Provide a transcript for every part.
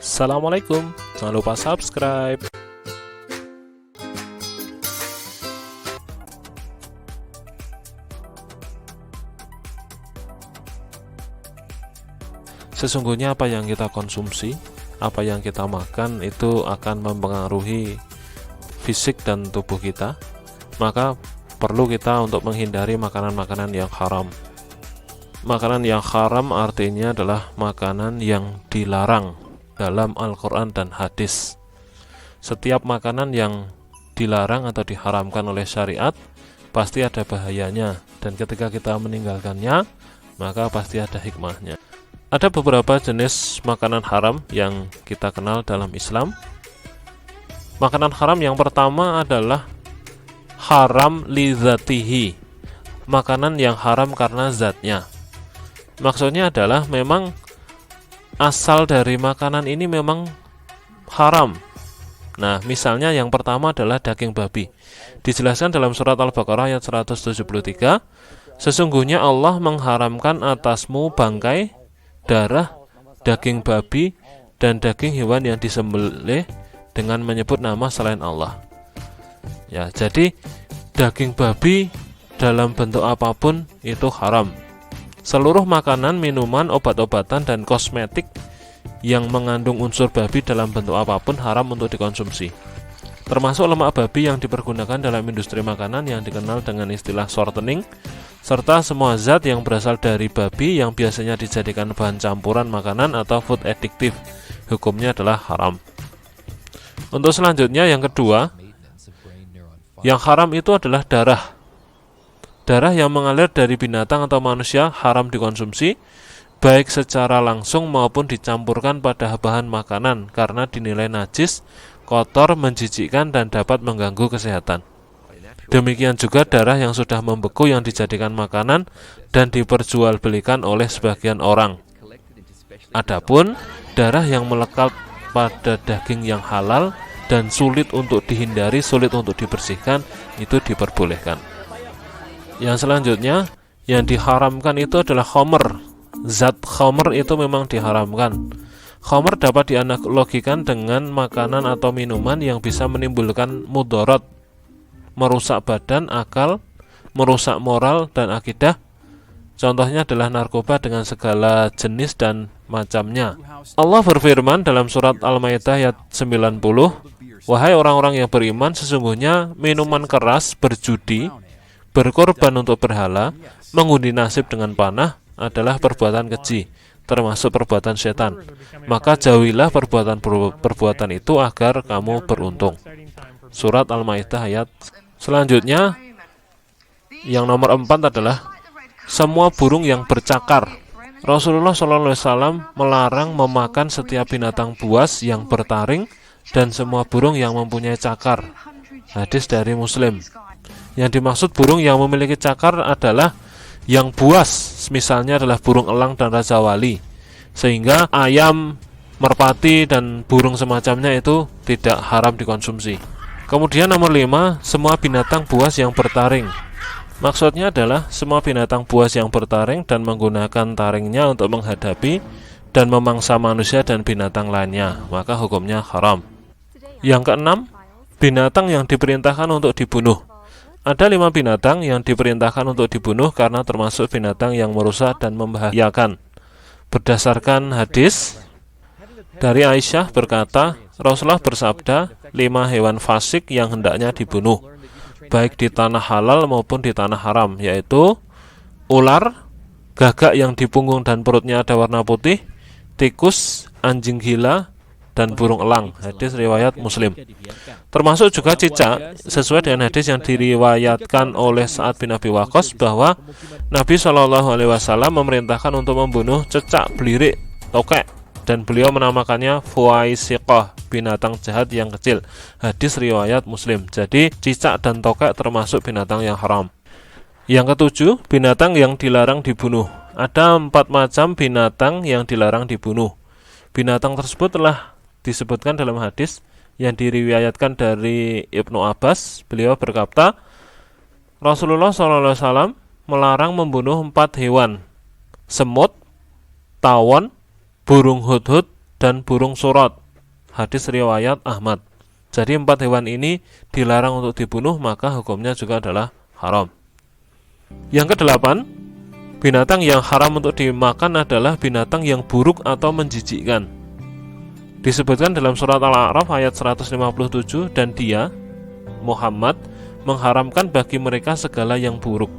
Assalamualaikum, jangan lupa subscribe. Sesungguhnya apa yang kita konsumsi, apa yang kita makan itu akan mempengaruhi fisik dan tubuh kita. Maka perlu kita untuk menghindari makanan-makanan yang haram. Makanan yang haram artinya adalah makanan yang dilarang dalam Al-Quran dan hadis. Setiap makanan yang dilarang atau diharamkan oleh syariat pasti ada bahayanya, dan ketika kita meninggalkannya maka pasti ada hikmahnya. Ada beberapa jenis makanan haram yang kita kenal dalam Islam. Makanan haram yang pertama adalah haram li dzatihi, makanan yang haram karena zatnya. Maksudnya adalah memang asal dari makanan ini memang haram. Nah, misalnya yang pertama adalah daging babi. Dijelaskan dalam surat Al-Baqarah ayat 173, sesungguhnya Allah mengharamkan atasmu bangkai, darah, daging babi, dan daging hewan yang disembelih dengan menyebut nama selain Allah. Ya, jadi daging babi dalam bentuk apapun itu haram. Seluruh makanan, minuman, obat-obatan, dan kosmetik yang mengandung unsur babi dalam bentuk apapun haram untuk dikonsumsi. Termasuk lemak babi yang dipergunakan dalam industri makanan yang dikenal dengan istilah shortening, serta semua zat yang berasal dari babi yang biasanya dijadikan bahan campuran makanan atau food addictive, hukumnya adalah haram. Untuk selanjutnya yang kedua, yang haram itu adalah darah. Darah yang mengalir dari binatang atau manusia haram dikonsumsi, baik secara langsung maupun dicampurkan pada bahan makanan karena dinilai najis, kotor, menjijikkan, dan dapat mengganggu kesehatan. Demikian juga darah yang sudah membeku yang dijadikan makanan dan diperjualbelikan oleh sebagian orang. Adapun darah yang melekat pada daging yang halal dan sulit untuk dihindari, sulit untuk dibersihkan, itu diperbolehkan. Yang selanjutnya, yang diharamkan itu adalah khamr. Zat khamr itu memang diharamkan. Khamr dapat dianalogikan dengan makanan atau minuman yang bisa menimbulkan mudarat, merusak badan, akal, merusak moral dan akidah. Contohnya adalah narkoba dengan segala jenis dan macamnya. Allah berfirman dalam surat Al-Maidah ayat 90, wahai orang-orang yang beriman, sesungguhnya minuman keras, berjudi, berkorban untuk berhala, mengundi nasib dengan panah adalah perbuatan keji, termasuk perbuatan setan. Maka jauhilah perbuatan itu agar kamu beruntung. Surat Al-Maidah ayat. Selanjutnya, yang nomor 4 adalah semua burung yang bercakar. Rasulullah SAW melarang memakan setiap binatang buas yang bertaring dan semua burung yang mempunyai cakar. Hadis dari Muslim. Yang dimaksud burung yang memiliki cakar adalah yang buas, misalnya adalah burung elang dan raja wali, sehingga ayam, merpati, dan burung semacamnya itu tidak haram dikonsumsi. Kemudian nomor 5, semua binatang buas yang bertaring. Maksudnya adalah semua binatang buas yang bertaring dan menggunakan taringnya untuk menghadapi dan memangsa manusia dan binatang lainnya, maka hukumnya haram. Yang keenam, binatang yang diperintahkan untuk dibunuh. Ada 5 binatang yang diperintahkan untuk dibunuh karena termasuk binatang yang merusak dan membahayakan. Berdasarkan hadis dari Aisyah berkata, Rasulullah bersabda, 5 hewan fasik yang hendaknya dibunuh, baik di tanah halal maupun di tanah haram, yaitu ular, gagak yang di punggung dan perutnya ada warna putih, tikus, anjing gila, dan burung elang. Hadis riwayat Muslim. Termasuk juga cicak, sesuai dengan hadis yang diriwayatkan oleh Sa'ad bin Abi Waqqas bahwa Nabi SAW memerintahkan untuk membunuh cecak, belirik, tokek, dan beliau menamakannya fuaisiqah, binatang jahat yang kecil. Hadis riwayat Muslim. Jadi cicak dan tokek termasuk binatang yang haram. Yang ketujuh, binatang yang dilarang dibunuh. Ada 4 macam binatang yang dilarang dibunuh. Binatang tersebut telah disebutkan dalam hadis yang diriwayatkan dari Ibnu Abbas. Beliau berkata, Rasulullah SAW melarang membunuh 4 hewan: semut, tawon, burung hudhud, dan burung surot. Hadis riwayat Ahmad. Jadi 4 hewan ini dilarang untuk dibunuh, maka hukumnya juga adalah haram. Yang kedelapan, binatang yang haram untuk dimakan adalah binatang yang buruk atau menjijikkan. Disebutkan dalam surat Al-A'raf ayat 157, dan dia, Muhammad, mengharamkan bagi mereka segala yang buruk.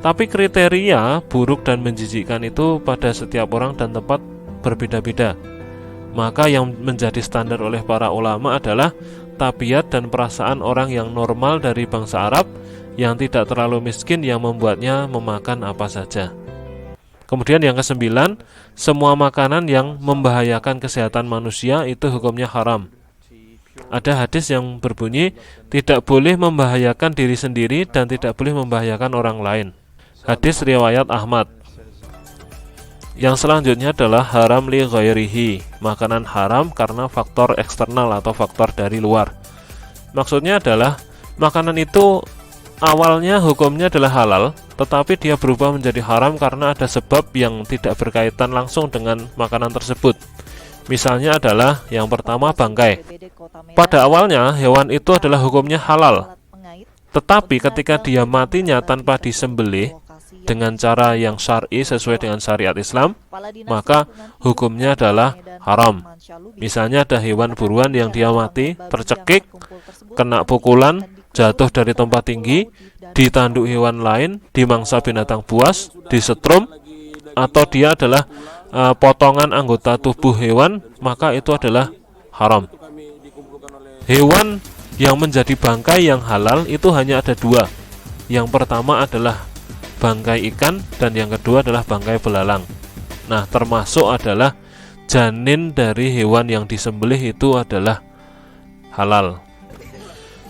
Tapi kriteria buruk dan menjijikkan itu pada setiap orang dan tempat berbeda-beda. Maka yang menjadi standar oleh para ulama adalah tabiat dan perasaan orang yang normal dari bangsa Arab yang tidak terlalu miskin yang membuatnya memakan apa saja. Kemudian yang kesembilan, semua makanan yang membahayakan kesehatan manusia itu hukumnya haram. Ada hadis yang berbunyi tidak boleh membahayakan diri sendiri dan tidak boleh membahayakan orang lain. Hadis riwayat Ahmad. Yang selanjutnya adalah haram li ghairihi, makanan haram karena faktor eksternal atau faktor dari luar. Maksudnya adalah makanan itu awalnya hukumnya adalah halal, tetapi dia berubah menjadi haram karena ada sebab yang tidak berkaitan langsung dengan makanan tersebut. Misalnya adalah yang pertama bangkai. Pada awalnya hewan itu adalah hukumnya halal, tetapi ketika dia matinya tanpa disembelih dengan cara yang syar'i sesuai dengan syariat Islam, maka hukumnya adalah haram. Misalnya ada hewan buruan yang dia mati, tercekik, kena pukulan, jatuh dari tempat tinggi, ditanduk hewan lain, dimangsa binatang buas, disetrum, atau dia adalah potongan anggota tubuh hewan, maka itu adalah haram. Hewan yang menjadi bangkai yang halal itu hanya ada 2. Yang pertama adalah bangkai ikan dan yang kedua adalah bangkai belalang. Nah, termasuk adalah janin dari hewan yang disembelih itu adalah halal.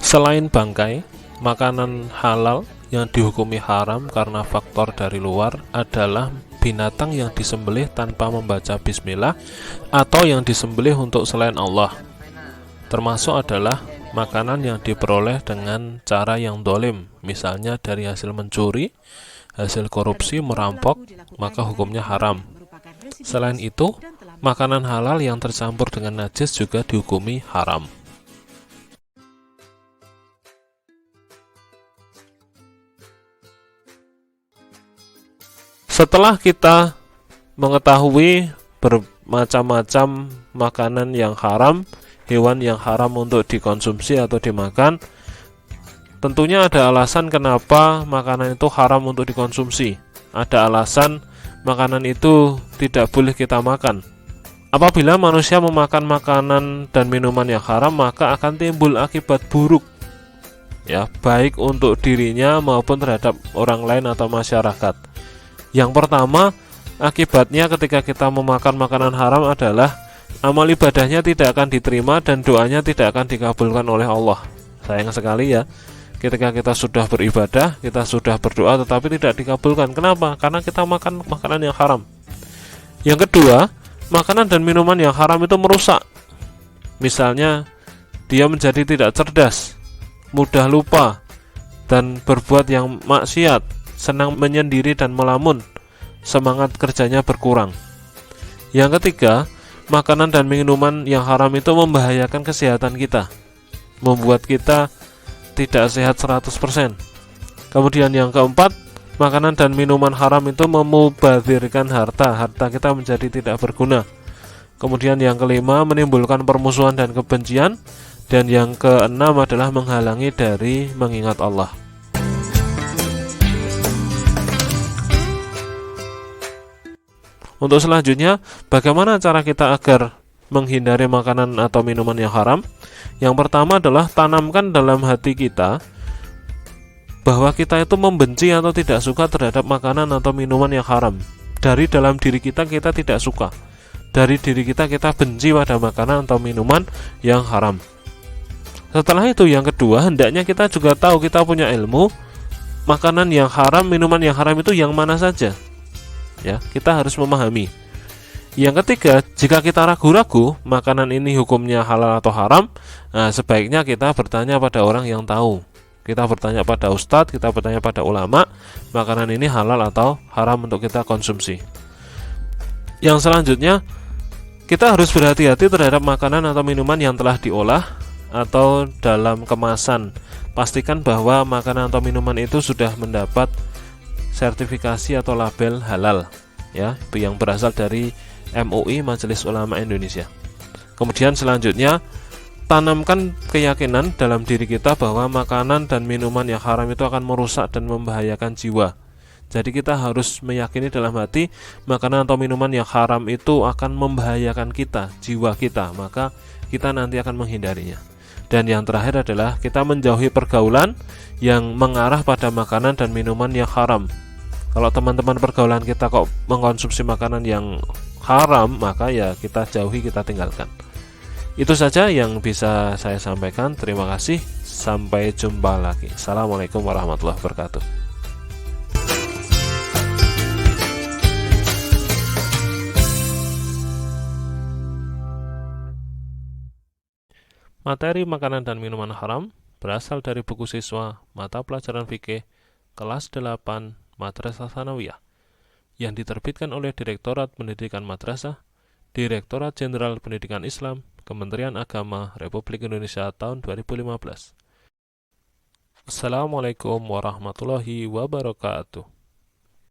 Selain bangkai, makanan halal yang dihukumi haram karena faktor dari luar adalah binatang yang disembelih tanpa membaca bismillah atau yang disembelih untuk selain Allah. Termasuk adalah makanan yang diperoleh dengan cara yang dolim, misalnya dari hasil mencuri, hasil korupsi, merampok, maka hukumnya haram. Selain itu, makanan halal yang tercampur dengan najis juga dihukumi haram. Setelah kita mengetahui bermacam-macam makanan yang haram, hewan yang haram untuk dikonsumsi atau dimakan, tentunya ada alasan kenapa makanan itu haram untuk dikonsumsi. Ada alasan makanan itu tidak boleh kita makan. Apabila manusia memakan makanan dan minuman yang haram, maka akan timbul akibat buruk, ya, baik untuk dirinya maupun terhadap orang lain atau masyarakat. Yang pertama, akibatnya ketika kita memakan makanan haram adalah amal ibadahnya tidak akan diterima dan doanya tidak akan dikabulkan oleh Allah. Sayang sekali ya, ketika kita sudah beribadah, kita sudah berdoa tetapi tidak dikabulkan. Kenapa? Karena kita makan makanan yang haram. Yang kedua, makanan dan minuman yang haram itu merusak. Misalnya, dia menjadi tidak cerdas, mudah lupa, dan berbuat yang maksiat, senang menyendiri dan melamun, semangat kerjanya berkurang. Yang ketiga, makanan dan minuman yang haram itu membahayakan kesehatan kita, membuat kita tidak sehat 100%. Kemudian yang keempat, makanan dan minuman haram itu memubadzirkan harta kita menjadi tidak berguna. Kemudian yang kelima, menimbulkan permusuhan dan kebencian. Dan yang keenam adalah menghalangi dari mengingat Allah. Untuk selanjutnya, bagaimana cara kita agar menghindari makanan atau minuman yang haram? Yang pertama adalah tanamkan dalam hati kita bahwa kita itu membenci atau tidak suka terhadap makanan atau minuman yang haram. Dari dalam diri kita tidak suka. Dari diri kita benci pada makanan atau minuman yang haram. Setelah itu yang kedua, hendaknya kita juga tahu, kita punya ilmu makanan yang haram, minuman yang haram itu yang mana saja. Ya, kita harus memahami. Yang ketiga, jika kita ragu-ragu makanan ini hukumnya halal atau haram, sebaiknya kita bertanya pada orang yang tahu. Kita bertanya pada ustadz, kita bertanya pada ulama, makanan ini halal atau haram untuk kita konsumsi. Yang selanjutnya, Kita harus berhati-hati terhadap makanan atau minuman yang telah diolah atau dalam kemasan. Pastikan bahwa makanan atau minuman itu sudah mendapat sertifikasi atau label halal, ya, itu yang berasal dari MUI, Majelis Ulama Indonesia. Kemudian selanjutnya, tanamkan keyakinan dalam diri kita bahwa makanan dan minuman yang haram itu akan merusak dan membahayakan jiwa. Jadi kita harus meyakini dalam hati makanan atau minuman yang haram itu akan membahayakan kita, jiwa kita, maka kita nanti akan menghindarinya. Dan yang terakhir adalah kita menjauhi pergaulan yang mengarah pada makanan dan minuman yang haram. Kalau teman-teman pergaulan kita kok mengkonsumsi makanan yang haram, maka ya kita jauhi, kita tinggalkan. Itu saja yang bisa saya sampaikan. Terima kasih. Sampai jumpa lagi. Assalamualaikum warahmatullahi wabarakatuh. Materi makanan dan minuman haram berasal dari buku siswa mata pelajaran fikih kelas 8 Madrasah Tsanawiyah yang diterbitkan oleh Direktorat Pendidikan Madrasah, Direktorat Jenderal Pendidikan Islam, Kementerian Agama Republik Indonesia tahun 2015. Assalamualaikum warahmatullahi wabarakatuh.